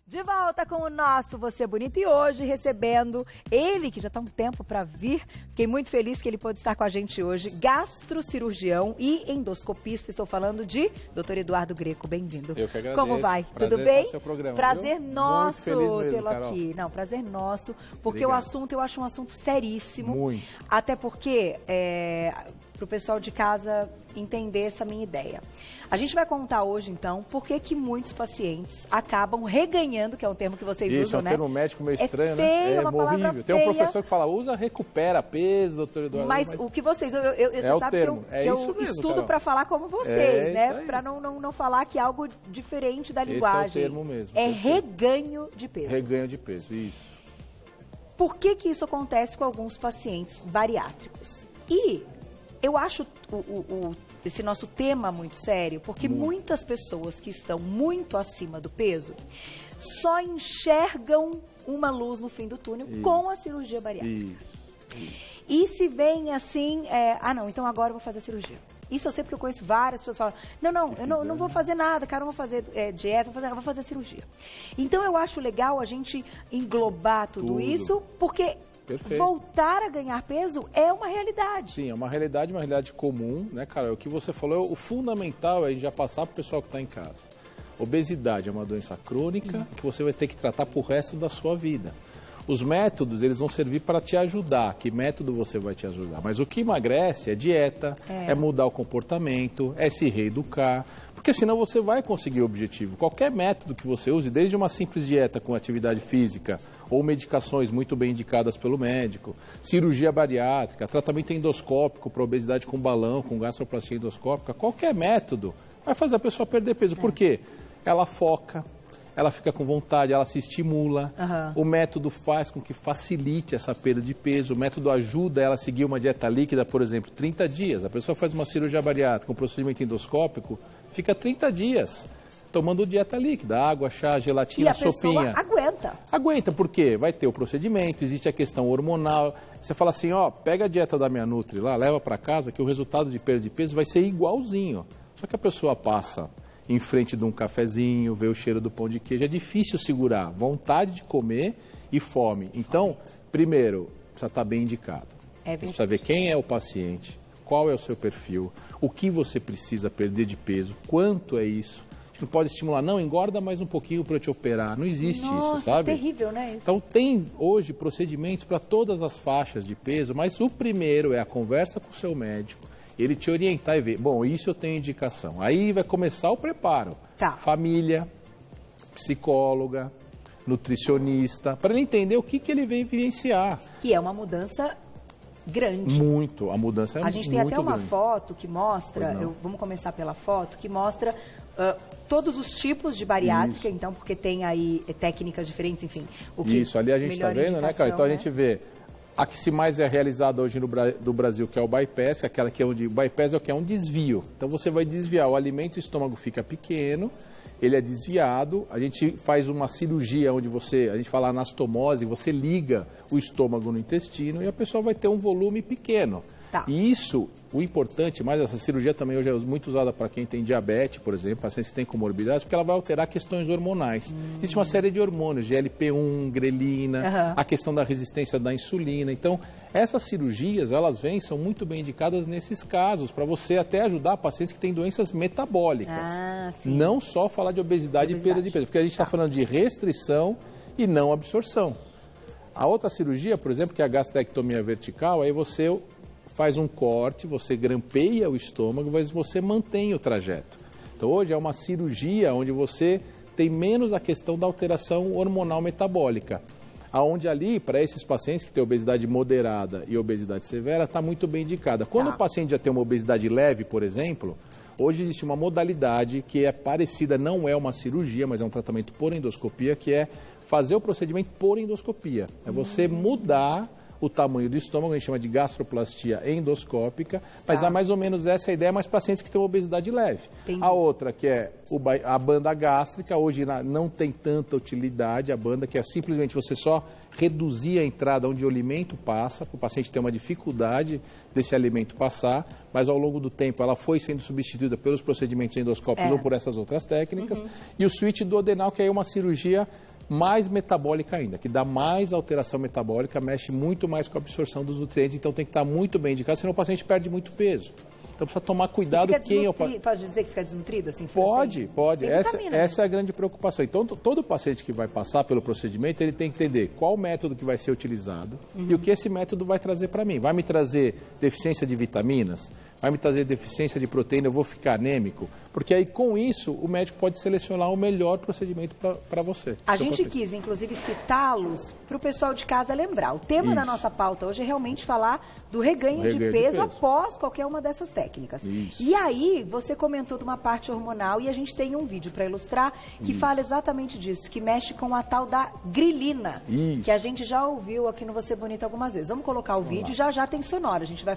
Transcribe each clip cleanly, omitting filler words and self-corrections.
De volta com o nosso Você Bonito e hoje recebendo ele, que já está um tempo para vir. Fiquei muito feliz que ele pôde estar com a gente hoje, gastrocirurgião e endoscopista. Estou falando de Dr. Eduardo Greco. Bem-vindo. Eu que agradeço. Como vai? Prazer Tudo bem? No seu programa, prazer viu? nosso tê-lo Carol. aqui. Não, prazer nosso, porque Obrigado. o assunto eu acho um assunto seríssimo. Muito. Até porque, para o pessoal de casa entender essa minha ideia. A gente vai contar hoje, então, por que muitos pacientes acabam reganhando, que é um termo que vocês Isso, usam, é um né? termo médico meio estranho, feio, né? É uma palavra horrível. Tem um feia. professor que fala, usa recupera peso, doutor Eduardo. Mas o que vocês... Você o sabe termo. que É eu isso mesmo, estudo Carol. para falar como vocês, É né? isso aí. Para não falar que é algo diferente da Esse linguagem. é o termo mesmo. É perfeito. reganho de peso. Reganho de peso, isso. Por que isso acontece com alguns pacientes bariátricos? E eu acho esse nosso tema muito sério, porque muitas pessoas que estão muito acima do peso só enxergam uma luz no fim do túnel com a cirurgia bariátrica. Isso. E se vem assim, não, então agora eu vou fazer a cirurgia. Isso eu sei porque eu conheço várias pessoas que falam, eu não vou fazer nada, cara, não vou fazer dieta, eu vou fazer cirurgia. Então eu acho legal a gente englobar tudo isso, porque Perfeito. voltar a ganhar peso é uma realidade. Sim, é uma realidade comum, né, cara? O que você falou, o fundamental é a gente já passar para o pessoal que está em casa. Obesidade é uma doença crônica que você vai ter que tratar pro resto da sua vida. Os métodos, eles vão servir para te ajudar. Que método você vai te ajudar? Mas o que emagrece é dieta, é mudar o comportamento, é se reeducar. Porque senão você vai conseguir o objetivo. Qualquer método que você use, desde uma simples dieta com atividade física ou medicações muito bem indicadas pelo médico, cirurgia bariátrica, tratamento endoscópico para obesidade com balão, com gastroplastia endoscópica, qualquer método vai fazer a pessoa perder peso. Por quê? Ela foca. Ela fica com vontade, ela se estimula. O método faz com que facilite essa perda de peso. O método ajuda ela a seguir uma dieta líquida, por exemplo, 30 dias. A pessoa faz uma cirurgia bariátrica, um procedimento endoscópico, fica 30 dias tomando dieta líquida, água, chá, gelatina, sopinha. E a pessoa aguenta. Aguenta, por quê? Vai ter o procedimento, existe a questão hormonal. Você fala assim, pega a dieta da minha Nutri lá, leva para casa, que o resultado de perda de peso vai ser igualzinho. Só que a pessoa passa em frente de um cafezinho, vê o cheiro do pão de queijo, é difícil segurar vontade de comer e fome. Então, primeiro, precisa estar bem indicado. Você precisa ver quem é o paciente, qual é o seu perfil, o que você precisa perder de peso, quanto é isso. A gente não pode estimular, não, engorda mais um pouquinho para eu te operar. Não existe isso, sabe? É terrível, né? Então, tem hoje procedimentos para todas as faixas de peso, mas o primeiro é a conversa com o seu médico, ele te orientar e ver, bom, isso eu tenho indicação. Aí vai começar o preparo. Família, psicóloga, nutricionista, para ele entender o que ele vem vivenciar. Que é uma mudança grande. Muito, a mudança é muito grande. A gente tem até uma foto que mostra, vamos começar pela foto, que mostra todos os tipos de bariátrica, então, porque tem aí técnicas diferentes, enfim. Isso, ali a gente está vendo, né, cara? Então a gente vê a que se mais é realizada hoje no Brasil, que é o bypass, aquela que é onde o bypass é o que é um desvio. Então você vai desviar o alimento, o estômago fica pequeno, ele é desviado, a gente faz uma cirurgia onde a gente fala anastomose, você liga o estômago no intestino e a pessoa vai ter um volume pequeno. E isso, o importante, mas essa cirurgia também hoje é muito usada para quem tem diabetes, por exemplo, pacientes que têm comorbidades, porque ela vai alterar questões hormonais. Existe uma série de hormônios, GLP-1, grelina, a questão da resistência da insulina. Então, essas cirurgias, elas são muito bem indicadas nesses casos, para você até ajudar pacientes que têm doenças metabólicas. Não só falar de obesidade e perda de peso, porque a gente está falando de restrição e não absorção. A outra cirurgia, por exemplo, que é a gastrectomia vertical, aí você faz um corte, você grampeia o estômago, mas você mantém o trajeto. Então hoje é uma cirurgia onde você tem menos a questão da alteração hormonal metabólica. Aonde ali, para esses pacientes que têm obesidade moderada e obesidade severa, está muito bem indicada. Quando o paciente já tem uma obesidade leve, por exemplo, hoje existe uma modalidade que é parecida, não é uma cirurgia, mas é um tratamento por endoscopia, que é fazer o procedimento por endoscopia. É você mudar o tamanho do estômago, a gente chama de gastroplastia endoscópica, mas há mais ou menos essa ideia, mais pacientes que têm obesidade leve. A outra, que é a banda gástrica, hoje não tem tanta utilidade, a banda que é simplesmente você só reduzir a entrada onde o alimento passa, para o paciente ter uma dificuldade desse alimento passar, mas ao longo do tempo ela foi sendo substituída pelos procedimentos endoscópicos ou por essas outras técnicas. E o switch duodenal, que é uma cirurgia mais metabólica ainda, que dá mais alteração metabólica, mexe muito mais com a absorção dos nutrientes, então tem que estar muito bem indicado, senão o paciente perde muito peso. Então precisa tomar cuidado quem é o paciente. Pode dizer que fica desnutrido? Assim, pode. Vitamina, essa é a grande preocupação. Então, todo paciente que vai passar pelo procedimento, ele tem que entender qual método que vai ser utilizado e o que esse método vai trazer para mim. Vai me trazer deficiência de vitaminas? Vai me trazer deficiência de proteína? Eu vou ficar anêmico? Porque aí, com isso, o médico pode selecionar o melhor procedimento para você. A gente quis, inclusive, citá-los para o pessoal de casa lembrar. O tema da nossa pauta hoje é realmente falar do reganho de peso após qualquer uma dessas técnicas. Isso. E aí, você comentou de uma parte hormonal e a gente tem um vídeo para ilustrar que fala exatamente disso, que mexe com a tal da grelina, que a gente já ouviu aqui no Você Bonita algumas vezes. Vamos colocar o vídeo, já tem sonora. A gente vai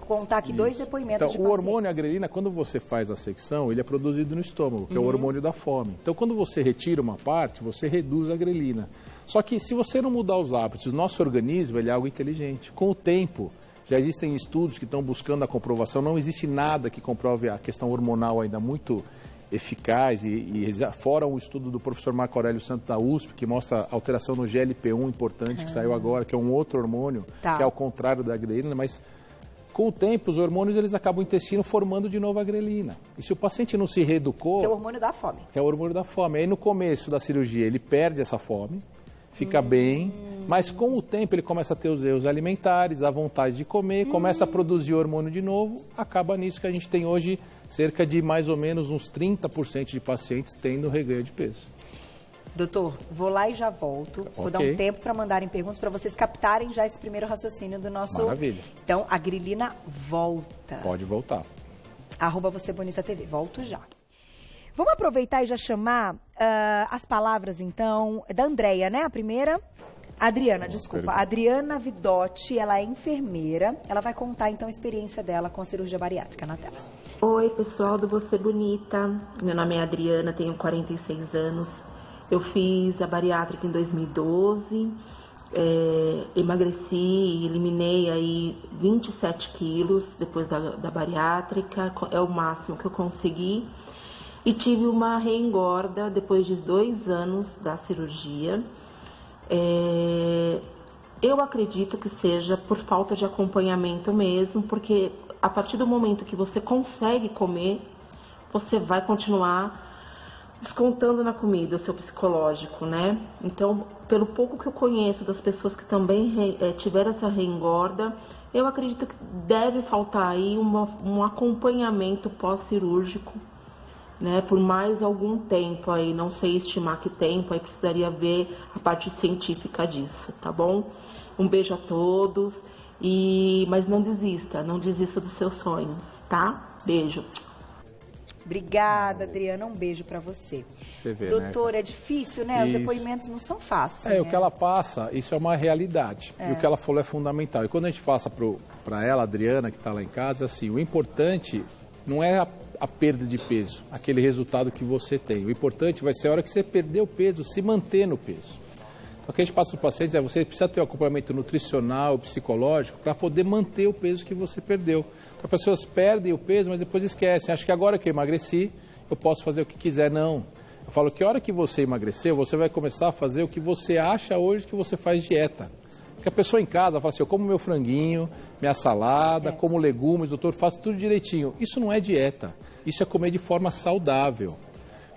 contar aqui dois depoimentos de pacientes. O hormônio, a grelina, quando você faz a secção, ele é produzido no estômago, que é o hormônio da fome. Então, quando você retira uma parte, você reduz a grelina. Só que se você não mudar os hábitos, o nosso organismo ele é algo inteligente. Com o tempo, já existem estudos que estão buscando a comprovação, não existe nada que comprove a questão hormonal ainda muito eficaz, e fora um estudo do professor Marco Aurélio Santos da USP, que mostra alteração no GLP-1 importante, que saiu agora, que é um outro hormônio, que é ao contrário da grelina, mas com o tempo, os hormônios eles acabam o intestino formando de novo a grelina. E se o paciente não se reeducou... Que é o hormônio da fome. Que é o hormônio da fome. Aí no começo da cirurgia ele perde essa fome, fica bem, mas com o tempo ele começa a ter os erros alimentares, a vontade de comer, começa a produzir hormônio de novo, acaba nisso que a gente tem hoje cerca de mais ou menos uns 30% de pacientes tendo reganho de peso. Doutor, vou lá e já volto. Vou dar um tempo para mandarem perguntas para vocês captarem já esse primeiro raciocínio do nosso... Maravilha. Então, a grelina volta. Pode voltar. @Você Bonita TV. Volto já. Vamos aproveitar e já chamar as palavras, então, da Andréia, né? A primeira... Adriana, desculpa. A Adriana Vidotti, ela é enfermeira. Ela vai contar, então, a experiência dela com a cirurgia bariátrica na tela. Oi, pessoal do Você Bonita. Meu nome é Adriana, tenho 46 anos. Eu fiz a bariátrica em 2012, emagreci, eliminei aí 27 quilos depois da bariátrica, é o máximo que eu consegui. E tive uma reengorda depois de 2 anos da cirurgia. Eu acredito que seja por falta de acompanhamento mesmo, porque a partir do momento que você consegue comer, você vai continuar descontando na comida o seu psicológico, né? Então, pelo pouco que eu conheço das pessoas que também tiveram essa reengorda, eu acredito que deve faltar aí um acompanhamento pós-cirúrgico, né? Por mais algum tempo aí, não sei estimar que tempo, aí precisaria ver a parte científica disso, tá bom? Um beijo a todos, mas não desista dos seus sonhos, tá? Beijo. Obrigada, Adriana. Um beijo para você. Você vê, doutor, né? É difícil, né? Os depoimentos não são fáceis. O que ela passa, isso é uma realidade. E o que ela falou é fundamental. E quando a gente passa para ela, Adriana, que está lá em casa, assim, o importante não é a perda de peso, aquele resultado que você tem. O importante vai ser a hora que você perder o peso, se manter no peso. Então, o que a gente passa para os pacientes é você precisa ter um acompanhamento nutricional, psicológico, para poder manter o peso que você perdeu. Então, as pessoas perdem o peso, mas depois esquecem. Acho que agora que eu emagreci, eu posso fazer o que quiser. Não. Eu falo que a hora que você emagreceu, você vai começar a fazer o que você acha hoje que você faz dieta. Porque a pessoa em casa fala assim, eu como meu franguinho, minha salada, como legumes, doutor, faço tudo direitinho. Isso não é dieta. Isso é comer de forma saudável.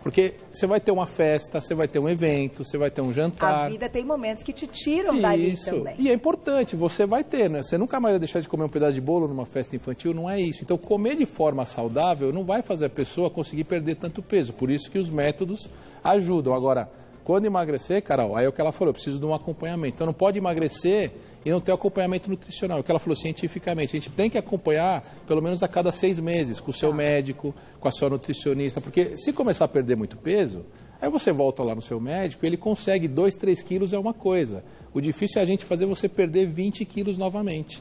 Porque você vai ter uma festa, você vai ter um evento, você vai ter um jantar. A vida tem momentos que te tiram dali também. E é importante, você vai ter, né? Você nunca mais vai deixar de comer um pedaço de bolo numa festa infantil, não é isso. Então, comer de forma saudável não vai fazer a pessoa conseguir perder tanto peso. Por isso que os métodos ajudam. Agora, quando emagrecer, Carol, aí é o que ela falou, eu preciso de um acompanhamento. Então, não pode emagrecer e não ter acompanhamento nutricional. É o que ela falou cientificamente. A gente tem que acompanhar pelo menos a cada 6 meses com o seu médico, com a sua nutricionista. Porque se começar a perder muito peso, aí você volta lá no seu médico, ele consegue 2, 3 quilos é uma coisa. O difícil é a gente fazer você perder 20 quilos novamente.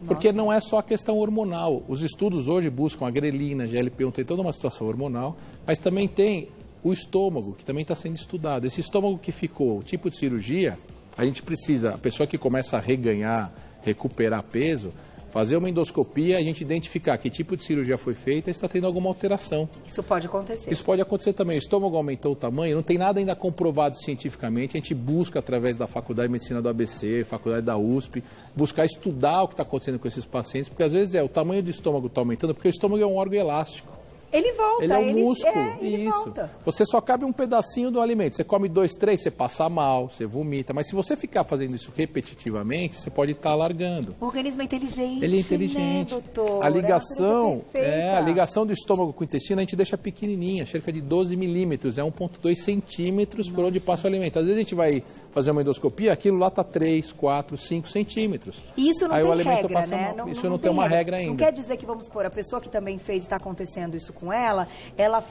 Porque não é só a questão hormonal. Os estudos hoje buscam a grelina, GLP-1, tem toda uma situação hormonal, mas também tem o estômago, que também está sendo estudado. Esse estômago que ficou, o tipo de cirurgia, a gente precisa, a pessoa que começa a reganhar, recuperar peso, fazer uma endoscopia, a gente identificar que tipo de cirurgia foi feita e está tendo alguma alteração. Isso pode acontecer. Isso pode acontecer também. O estômago aumentou o tamanho, não tem nada ainda comprovado cientificamente. A gente busca, através da Faculdade de Medicina do ABC, Faculdade da USP, buscar estudar o que está acontecendo com esses pacientes, porque às vezes o tamanho do estômago está aumentando, porque o estômago é um órgão elástico. Ele volta. Ele é um músculo. Ele isso. volta. Você só cabe um pedacinho do alimento. Você come 2, 3, você passa mal, você vomita. Mas se você ficar fazendo isso repetitivamente, você pode estar alargando. O organismo é inteligente. Ele é inteligente. Né, doutor? A ligação, a ligação do estômago com o intestino a gente deixa pequenininha, cerca de 12 milímetros, é 1,2 centímetros por onde passa o alimento. Às vezes a gente vai fazer uma endoscopia, aquilo lá está 3, 4, 5 centímetros. Isso não Aí tem o alimento regra, passa né? mal. Isso não tem uma regra ainda. Não quer dizer que, vamos supor, a pessoa que também fez e está acontecendo isso com ela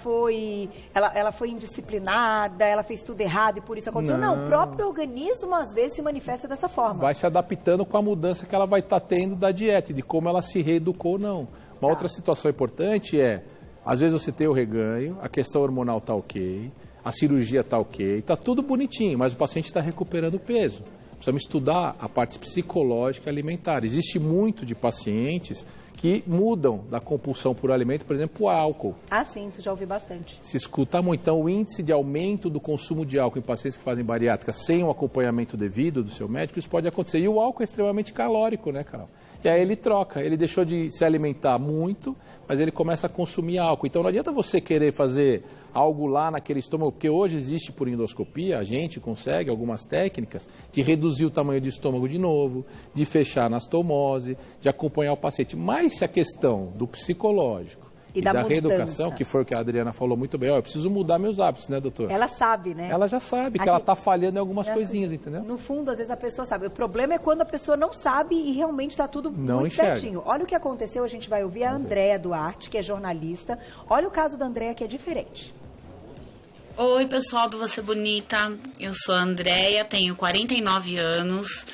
foi indisciplinada, ela fez tudo errado e por isso aconteceu. Não, o próprio organismo às vezes se manifesta dessa forma. Vai se adaptando com a mudança que ela vai estar tendo da dieta, de como ela se reeducou ou não. Uma outra situação importante é, às vezes você tem o reganho, a questão hormonal está ok, a cirurgia está ok, está tudo bonitinho, mas o paciente está recuperando peso. Precisamos estudar a parte psicológica e alimentar. Existe muito de pacientes que mudam da compulsão por alimento, por exemplo, o álcool. Ah, sim, isso já ouvi bastante. Se escuta muito. Então, o índice de aumento do consumo de álcool em pacientes que fazem bariátrica sem um acompanhamento devido do seu médico, isso pode acontecer. E o álcool é extremamente calórico, né, Carol? E aí ele troca, ele deixou de se alimentar muito, mas ele começa a consumir álcool. Então não adianta você querer fazer algo lá naquele estômago, porque hoje existe por endoscopia, a gente consegue algumas técnicas de reduzir o tamanho do estômago de novo, de fechar a anastomose, de acompanhar o paciente. Mas se a questão do psicológico e da reeducação, que foi o que a Adriana falou muito bem, eu preciso mudar meus hábitos, né, doutor? Ela sabe, né? Ela já sabe que ela está falhando em algumas coisinhas, entendeu? No fundo, às vezes a pessoa sabe. O problema é quando a pessoa não sabe e realmente está tudo muito certinho. Olha o que aconteceu, a gente vai ouvir a Andréa Duarte, que é jornalista. Olha o caso da Andréa, que é diferente. Oi, pessoal do Você Bonita. Eu sou a Andréa, tenho 49 anos.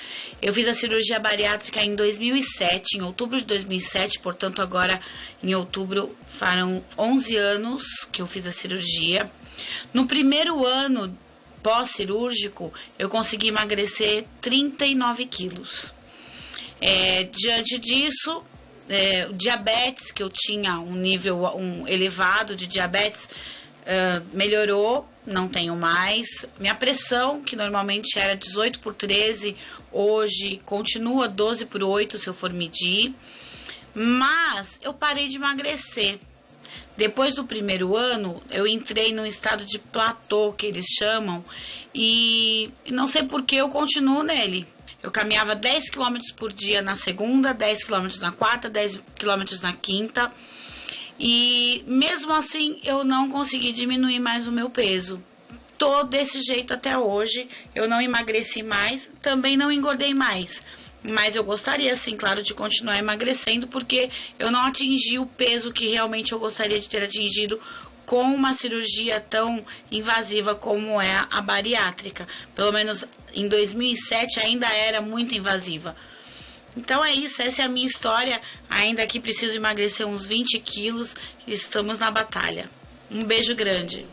Eu fiz a cirurgia bariátrica em 2007, em outubro de 2007, portanto agora em outubro farão 11 anos que eu fiz a cirurgia. No primeiro ano pós-cirúrgico, eu consegui emagrecer 39 quilos. Diante disso, o diabetes, que eu tinha um nível elevado de diabetes, melhorou, não tenho mais. Minha pressão, que normalmente era 18/13, hoje continua 12/8 se eu for medir. Mas eu parei de emagrecer. Depois do primeiro ano, eu entrei num estado de platô, que eles chamam, e não sei por que eu continuo nele. Eu caminhava 10 km por dia na segunda, 10 km na quarta, 10 km na quinta. E mesmo assim eu não consegui diminuir mais o meu peso. Tô desse jeito até hoje, eu não emagreci mais, também não engordei mais. Mas eu gostaria, sim, claro, de continuar emagrecendo, porque eu não atingi o peso que realmente eu gostaria de ter atingido com uma cirurgia tão invasiva como é a bariátrica. Pelo menos em 2007 ainda era muito invasiva. Então é isso, essa é a minha história. Ainda que preciso emagrecer uns 20 quilos, estamos na batalha. Um beijo grande.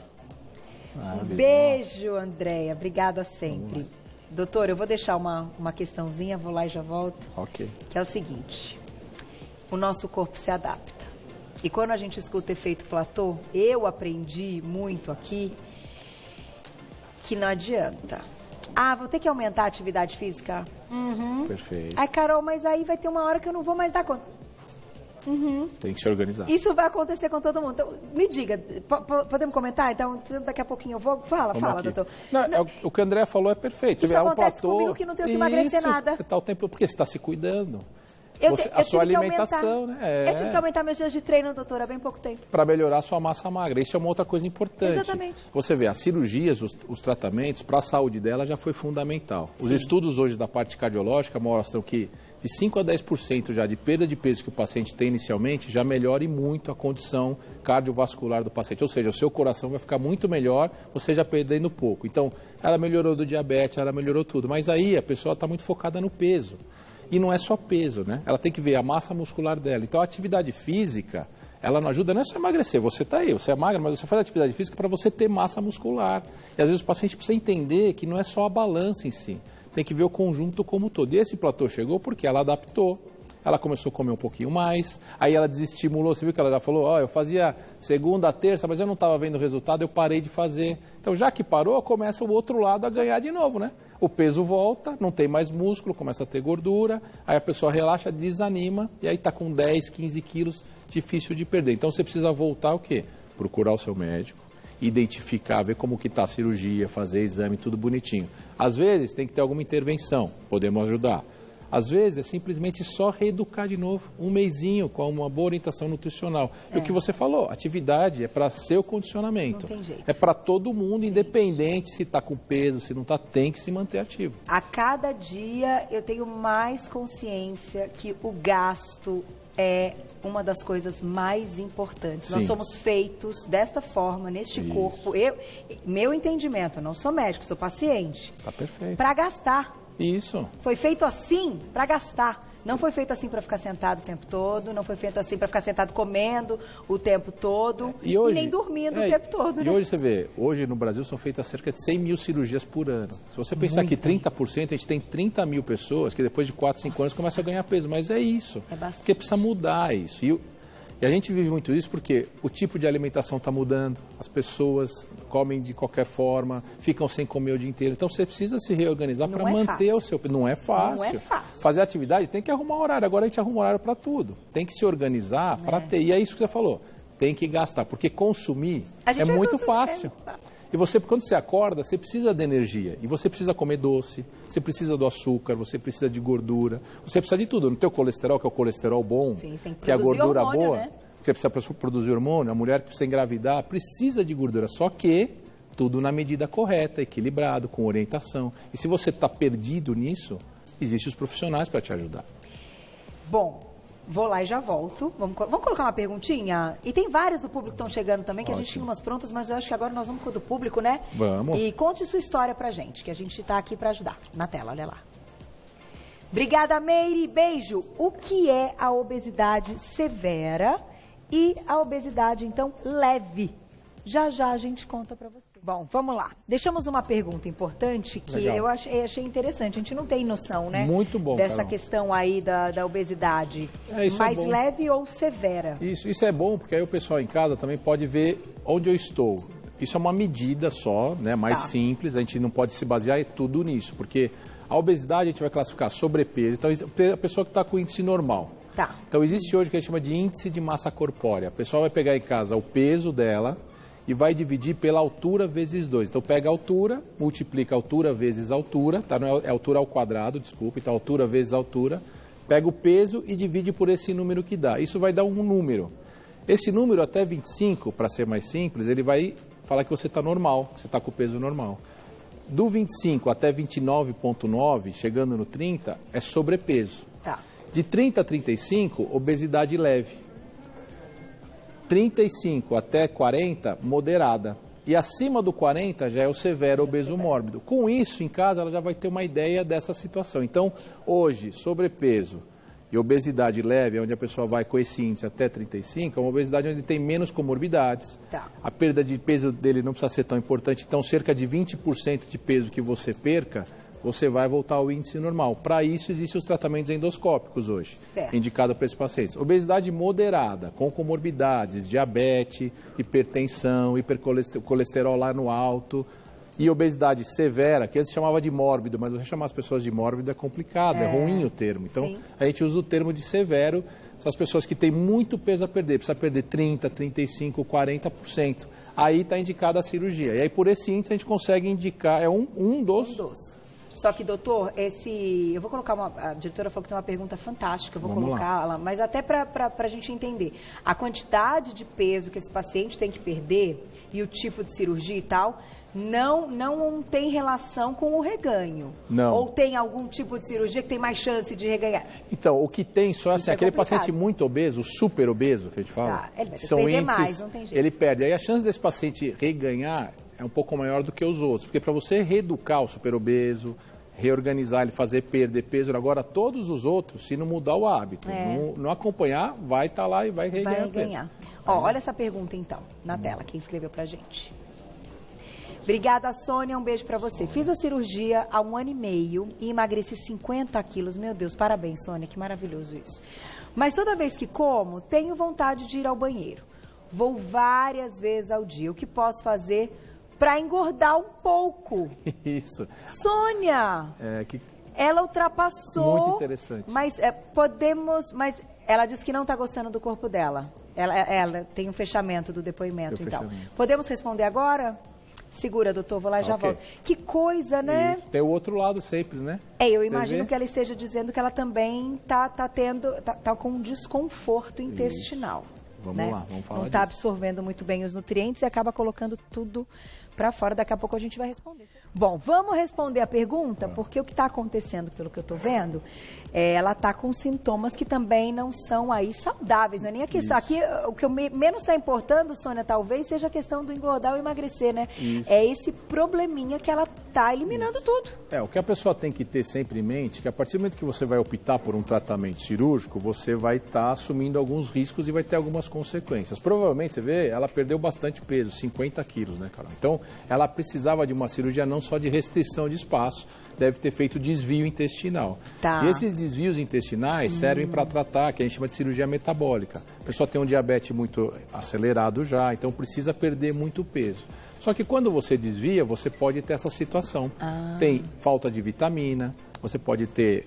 Um beijo, Andréa. Obrigada sempre. Doutor, eu vou deixar uma questãozinha, vou lá e já volto. Ok. Que é o seguinte, o nosso corpo se adapta. E quando a gente escuta efeito platô, eu aprendi muito aqui que não adianta. Ah, vou ter que aumentar a atividade física? Uhum. Perfeito. Ai, Carol, mas aí vai ter uma hora que eu não vou mais dar conta. Uhum. Tem que se organizar. Isso vai acontecer com todo mundo. Então, me diga, podemos comentar? Então, daqui a pouquinho eu vou. Fala, doutor. Não. O que a Andréa falou é perfeito. Isso acontece comigo que não tenho que emagrecer nada. Você está o tempo, porque você está se cuidando. A sua alimentação, né? Eu tive que aumentar meus dias de treino, doutora, há bem pouco tempo. Para melhorar a sua massa magra. Isso é uma outra coisa importante. Exatamente. Você vê, as cirurgias, os tratamentos, para a saúde dela já foi fundamental. Os estudos hoje da parte cardiológica mostram que de 5 a 10% já de perda de peso que o paciente tem inicialmente, já melhora muito a condição cardiovascular do paciente. Ou seja, o seu coração vai ficar muito melhor, você já perdendo pouco. Então, ela melhorou do diabetes, ela melhorou tudo. Mas aí a pessoa está muito focada no peso. E não é só peso, né? Ela tem que ver a massa muscular dela. Então, a atividade física, ela não ajuda, não é só emagrecer. Você está aí, você é magra, mas você faz atividade física para você ter massa muscular. E às vezes o paciente precisa entender que não é só a balança em si. Tem que ver o conjunto como um todo. E esse platô chegou porque ela adaptou. ela começou a comer um pouquinho mais, aí ela desestimulou, você viu que ela já falou, ó, eu fazia segunda, terça, mas eu não estava vendo o resultado, eu parei de fazer. Então, já que parou, começa o outro lado a ganhar de novo, né? O peso volta, não tem mais músculo, começa a ter gordura, aí a pessoa relaxa, desanima, e aí está com 10, 15 quilos, difícil de perder. Então, você precisa voltar o quê? Procurar o seu médico, identificar, ver como que está a cirurgia, fazer exame, tudo bonitinho. Às vezes tem que ter alguma intervenção, podemos ajudar. Às vezes é simplesmente só reeducar de novo, um mesinho com uma boa orientação nutricional. E o que você falou, atividade é para seu condicionamento. Não tem jeito. É para todo mundo, independente se está com peso, se não está, tem que se manter ativo. A cada dia eu tenho mais consciência que o gasto é uma das coisas mais importantes. Sim. Nós somos feitos desta forma, neste corpo. Meu entendimento, eu não sou médico, sou paciente. Tá perfeito. Para gastar. Isso. Foi feito assim para gastar. Não foi feito assim para ficar sentado o tempo todo, não foi feito assim para ficar sentado comendo o tempo todo e nem dormindo o tempo todo. E hoje você vê, hoje no Brasil são feitas cerca de 100 mil cirurgias por ano. Se você pensar que 30%, a gente tem 30 mil pessoas que depois de 4, 5 anos começam a ganhar peso. Mas é isso. É bastante. Porque precisa mudar isso. E a gente vive muito isso porque o tipo de alimentação está mudando, as pessoas comem de qualquer forma, ficam sem comer o dia inteiro. Então você precisa se reorganizar para manter o seu... Não é fácil. Não é fácil. Fazer atividade tem que arrumar horário. Agora a gente arruma horário para tudo. Tem que se organizar para ter. E é isso que você falou. Tem que gastar, porque consumir é muito fácil. E você, quando você acorda, você precisa de energia. E você precisa comer doce, você precisa do açúcar, você precisa de gordura, você precisa de tudo. No teu colesterol, que é o colesterol bom, que é a gordura hormônio, boa, né? Você precisa produzir hormônio, a mulher que precisa engravidar, precisa de gordura. Só que tudo na medida correta, equilibrado, com orientação. E se você está perdido nisso, existem os profissionais para te ajudar. Bom, vou lá e já volto. Vamos colocar uma perguntinha? E tem várias do público que estão chegando também, que a gente tinha umas prontas, mas eu acho que agora nós vamos com o do público, né? Vamos. E conte sua história pra gente, que a gente está aqui para ajudar. Na tela, olha lá. Obrigada, Meire. Beijo. O que é a obesidade severa e a obesidade, então, leve? Já já a gente conta para você. Bom, vamos lá. Deixamos uma pergunta importante que eu achei interessante. A gente não tem noção, né? Muito bom, dessa Carol. Questão aí da obesidade. Mais leve ou severa? Isso é bom, porque aí o pessoal em casa também pode ver onde eu estou. Isso é uma medida só, né? Mais simples. A gente não pode se basear tudo nisso, porque a obesidade a gente vai classificar sobrepeso. Então, a pessoa que está com índice normal. Tá. Então, existe hoje o que a gente chama de índice de massa corpórea. A pessoa vai pegar em casa o peso dela e vai dividir pela altura vezes 2. Então, pega a altura, multiplica a altura vezes a altura, tá? Não é altura ao quadrado, desculpa. Então, altura vezes altura. Pega o peso e divide por esse número que dá. Isso vai dar um número. Esse número até 25, para ser mais simples, ele vai falar que você está normal, que você está com o peso normal. Do 25 até 29,9, chegando no 30, é sobrepeso. Tá. De 30 a 35, obesidade leve. 35 até 40, moderada. E acima do 40 já é o severo obeso mórbido. Com isso, em casa, ela já vai ter uma ideia dessa situação. Então, hoje, sobrepeso e obesidade leve, onde a pessoa vai com esse índice até 35, é uma obesidade onde tem menos comorbidades. Tá. A perda de peso dele não precisa ser tão importante. Então, cerca de 20% de peso que você perca, você vai voltar ao índice normal. Para isso, existem os tratamentos endoscópicos hoje, indicado para esses pacientes. Obesidade moderada, com comorbidades, diabetes, hipertensão, hipercolesterol lá no alto, e obesidade severa, que antes chamava de mórbido, mas você chamar as pessoas de mórbido é complicado, é ruim o termo. Então, a gente usa o termo de severo, são as pessoas que têm muito peso a perder, precisa perder 30%, 35%, 40%. Aí está indicada a cirurgia. E aí, por esse índice, a gente consegue indicar, é um dos. Só que, doutor, eu vou colocar a diretora falou que tem uma pergunta fantástica, eu vou colocá-la, mas até para a gente entender. A quantidade de peso que esse paciente tem que perder e o tipo de cirurgia e tal, não tem relação com o reganho. Não. Ou tem algum tipo de cirurgia que tem mais chance de reganhar? Então, o que tem só assim, aquele paciente muito obeso, super obeso, que a gente fala, ele vai são perder índices, mais, não tem jeito. Ele perde. Aí a chance desse paciente reganhar é um pouco maior do que os outros, porque para você reeducar o super obeso, reorganizar ele, fazer perder peso, agora todos os outros, se não mudar o hábito, não acompanhar, vai estar lá e vai reganhar peso. Olha essa pergunta então, na tela, quem escreveu pra gente. Obrigada, Sônia. Um beijo pra você. Fiz a cirurgia há 1 ano e meio e emagreci 50 quilos. Meu Deus, parabéns, Sônia. Que maravilhoso isso. Mas toda vez que como, tenho vontade de ir ao banheiro. Vou várias vezes ao dia. O que posso fazer para engordar um pouco? Isso. Sônia! Ela ultrapassou. Muito interessante. Mas Mas ela disse que não está gostando do corpo dela. Ela tem um fechamento do depoimento, então. Podemos responder agora? Segura, doutor, vou lá e já volto. Que coisa, né? Tem o outro lado sempre, né? Eu imagino que ela esteja dizendo que ela também tá com um desconforto intestinal. Vamos lá, vamos falar Não está absorvendo muito bem os nutrientes e acaba colocando tudo para fora. Daqui a pouco a gente vai responder. Bom, vamos responder a pergunta, porque o que está acontecendo, pelo que eu estou vendo, ela está com sintomas que também não são aí saudáveis, não é nem a questão. Aqui, o que menos está importando, Sônia, talvez, seja a questão do engordar ou emagrecer, né? Isso. É esse probleminha que ela está eliminando tudo. O que a pessoa tem que ter sempre em mente, que a partir do momento que você vai optar por um tratamento cirúrgico, você vai estar assumindo alguns riscos e vai ter algumas consequências. Provavelmente, você vê, ela perdeu bastante peso, 50 quilos, né, Carol? Então, ela precisava de uma cirurgia não só de restrição de espaço, deve ter feito desvio intestinal. Tá. E esses desvios intestinais servem para tratar, que a gente chama de cirurgia metabólica. A pessoa tem um diabetes muito acelerado já, então precisa perder muito peso. Só que quando você desvia, você pode ter essa situação. Tem falta de vitamina, você pode ter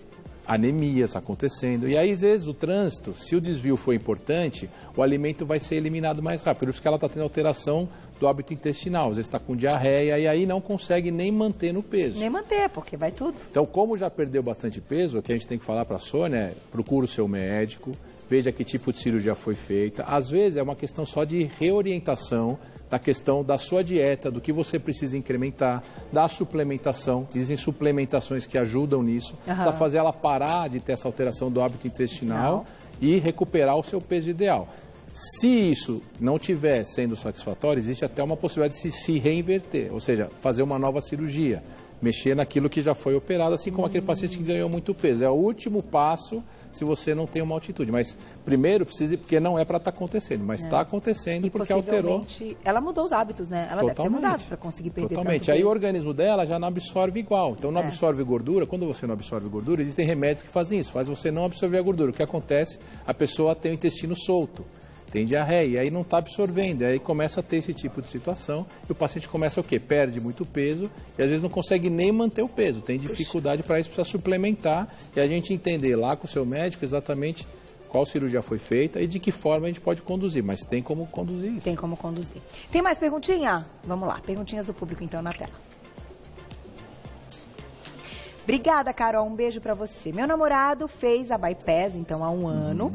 anemias acontecendo. E aí, às vezes, o trânsito, se o desvio for importante, o alimento vai ser eliminado mais rápido. Por isso que ela está tendo alteração do hábito intestinal. Às vezes está com diarreia e aí não consegue nem manter no peso. Nem manter, porque vai tudo. Então, como já perdeu bastante peso, o que a gente tem que falar para a Sônia é: procura o seu médico, veja que tipo de cirurgia foi feita. Às vezes é uma questão só de reorientação da questão da sua dieta, do que você precisa incrementar, da suplementação. Existem suplementações que ajudam nisso, para fazer ela parar de ter essa alteração do hábito intestinal e recuperar o seu peso ideal. Se isso não estiver sendo satisfatório, existe até uma possibilidade de se reinverter, ou seja, fazer uma nova cirurgia, mexer naquilo que já foi operado, assim como aquele paciente que ganhou muito peso. É o último passo se você não tem uma altitude. Mas primeiro precisa, porque não é para estar acontecendo, mas está acontecendo porque alterou. Ela mudou os hábitos, né? Ela deve ter mudado para conseguir perder Totalmente. Aí o organismo dela já não absorve igual. Então não absorve gordura. Quando você não absorve gordura, existem remédios que fazem isso. Faz você não absorver a gordura. O que acontece? A pessoa tem o intestino solto. Tem diarreia, e aí não está absorvendo, e aí começa a ter esse tipo de situação, e o paciente começa o quê? Perde muito peso, e às vezes não consegue nem manter o peso, tem dificuldade para isso, precisa suplementar, e a gente entender lá com o seu médico exatamente qual cirurgia foi feita e de que forma a gente pode conduzir, mas tem como conduzir isso. Tem como conduzir. Tem mais perguntinha? Vamos lá, perguntinhas do público então na tela. Obrigada, Carol, um beijo para você. Meu namorado fez a bypass, então, há 1 ano,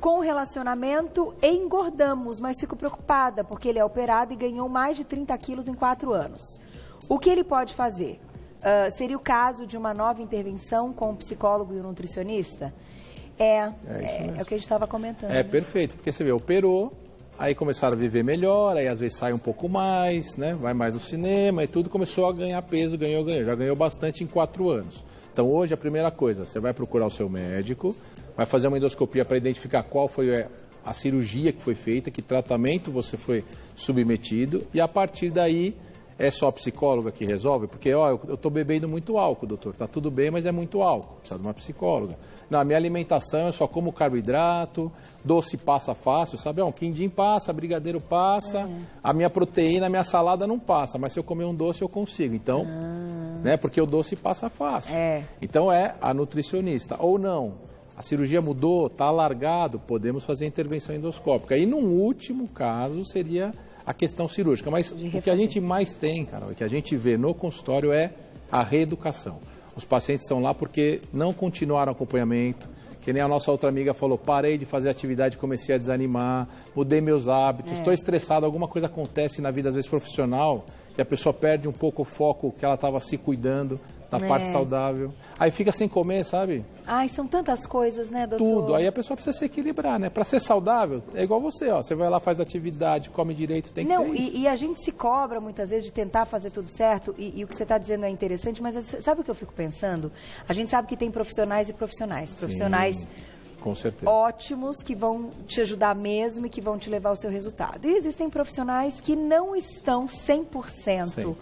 com o relacionamento engordamos, mas fico preocupada porque ele é operado e ganhou mais de 30 quilos em 4 anos. O que ele pode fazer? Seria o caso de uma nova intervenção com um psicólogo e um nutricionista? É o que a gente estava comentando. Perfeito, porque você vê, operou, aí começaram a viver melhor, aí às vezes sai um pouco mais, né? Vai mais no cinema e tudo, começou a ganhar peso, já ganhou bastante em 4 anos. Então hoje a primeira coisa, você vai procurar o seu médico, vai fazer uma endoscopia para identificar qual foi a cirurgia que foi feita, que tratamento você foi submetido, e a partir daí é só a psicóloga que resolve, porque eu estou bebendo muito álcool, doutor, tá tudo bem, mas é muito álcool, precisa de uma psicóloga. Não, a minha alimentação eu só como carboidrato, doce passa fácil, sabe? Um quindim passa, brigadeiro passa, a minha proteína, a minha salada não passa, mas se eu comer um doce eu consigo, então, né? Porque o doce passa fácil. Então é a nutricionista, ou não. A cirurgia mudou, está alargado, podemos fazer intervenção endoscópica. E num último caso seria a questão cirúrgica. Mas o que a gente mais tem, Carol, o que a gente vê no consultório é a reeducação. Os pacientes estão lá porque não continuaram o acompanhamento, que nem a nossa outra amiga falou, parei de fazer atividade, comecei a desanimar, mudei meus hábitos, estou estressado, alguma coisa acontece na vida, às vezes profissional, que a pessoa perde um pouco o foco que ela estava se cuidando, na parte saudável. Aí fica sem comer, sabe? Ai, são tantas coisas, né, doutor? Tudo. Aí a pessoa precisa se equilibrar, né? Para ser saudável, é igual você, ó. Você vai lá, faz atividade, come direito, tem que ter isso. E a gente se cobra muitas vezes de tentar fazer tudo certo, e o que você está dizendo é interessante, mas sabe o que eu fico pensando? A gente sabe que tem profissionais e profissionais. Profissionais Com certeza. ótimos, que vão te ajudar mesmo e que vão te levar ao seu resultado. E existem profissionais que não estão 100%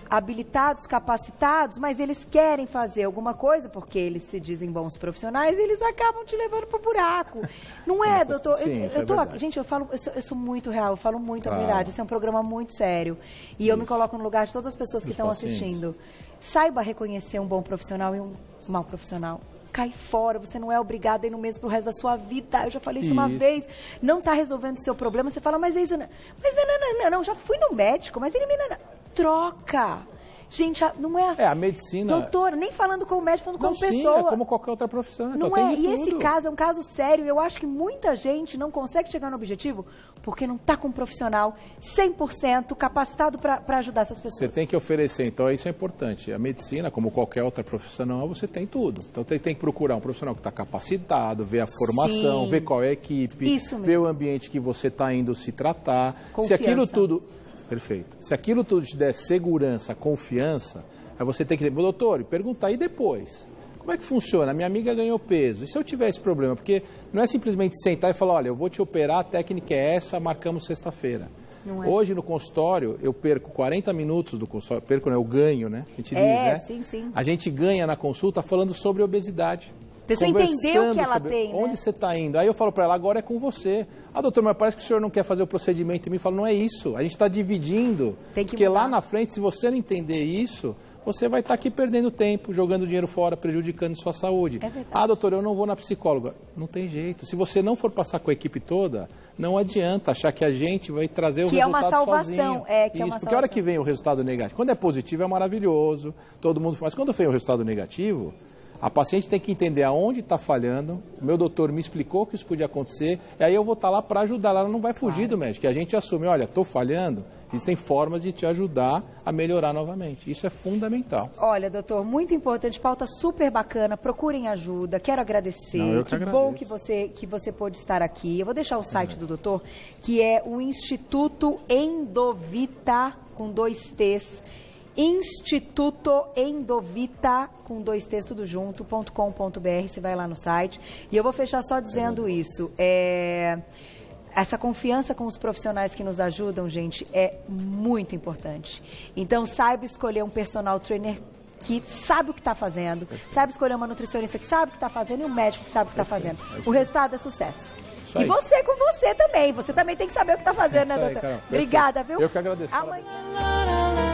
habilitados, capacitados, mas eles querem fazer alguma coisa, porque eles se dizem bons profissionais, e eles acabam te levando pro buraco. Não é, doutor? Sim, eu tô aqui, gente, eu sou muito real, eu falo muito a verdade. Isso é um programa muito sério. E eu me coloco no lugar de todas as pessoas que estão assistindo. Saiba reconhecer um bom profissional e um mau profissional. Cai fora, você não é obrigado a ir no mesmo pro resto da sua vida. Eu já falei isso uma vez. Não está resolvendo o seu problema, você fala, mas não, já fui no médico, mas ele me... Troca. Gente, não é assim. A medicina... Doutora, nem falando com o médico, falando com a pessoa. É como qualquer outra profissão. Não é? E esse caso é um caso sério. Eu acho que muita gente não consegue chegar no objetivo porque não está com um profissional 100% capacitado para ajudar essas pessoas. Você tem que oferecer, então isso é importante. A medicina, como qualquer outra profissional, você tem tudo. Então tem que procurar um profissional que está capacitado, ver a formação, ver qual é a equipe, ver o ambiente que você está indo se tratar. Confiança. Se aquilo tudo... Perfeito. Se aquilo tudo te der segurança, confiança, aí você tem que... Doutor, perguntar, e depois? Como é que funciona? Minha amiga ganhou peso. E se eu tiver esse problema? Porque não é simplesmente sentar e falar, olha, eu vou te operar, a técnica é essa, marcamos sexta-feira. Hoje no consultório, eu perco 40 minutos do consultório, eu ganho, né? A gente diz, né? Sim. A gente ganha na consulta falando sobre obesidade. A pessoa entendeu o que ela tem, né? Onde você está indo? Aí eu falo para ela, agora é com você. Ah, doutor, mas parece que o senhor não quer fazer o procedimento em mim. Eu falo, não é isso. A gente está dividindo. Porque lá na frente, se você não entender isso, você vai estar aqui perdendo tempo, jogando dinheiro fora, prejudicando sua saúde. É verdade. Ah, doutor, eu não vou na psicóloga. Não tem jeito. Se você não for passar com a equipe toda, não adianta achar que a gente vai trazer o resultado sozinho. Que é uma salvação. Porque a hora que vem o resultado negativo, quando é positivo é maravilhoso, todo mundo faz. Quando vem o resultado negativo... A paciente tem que entender aonde está falhando, o meu doutor me explicou que isso podia acontecer, e aí eu vou estar lá para ajudar, ela não vai fugir do médico, e a gente assume, olha, estou falhando, existem formas de te ajudar a melhorar novamente, isso é fundamental. Olha, doutor, muito importante, pauta super bacana, procurem ajuda, quero agradecer, que bom que você pôde estar aqui, eu vou deixar o site do doutor, que é o Instituto Endovita, com 2 T's, Instituto Endovita, com 2 T's tudo junto, .com.br, você vai lá no site. E eu vou fechar só dizendo isso. Essa confiança com os profissionais que nos ajudam, gente, é muito importante. Então, saiba escolher um personal trainer que sabe o que está fazendo, sabe escolher uma nutricionista que sabe o que está fazendo e um médico que sabe o que está fazendo. O resultado é sucesso. E você com você também. Você também tem que saber o que está fazendo, né, doutor? Obrigada, viu? Eu que agradeço. Amanhã...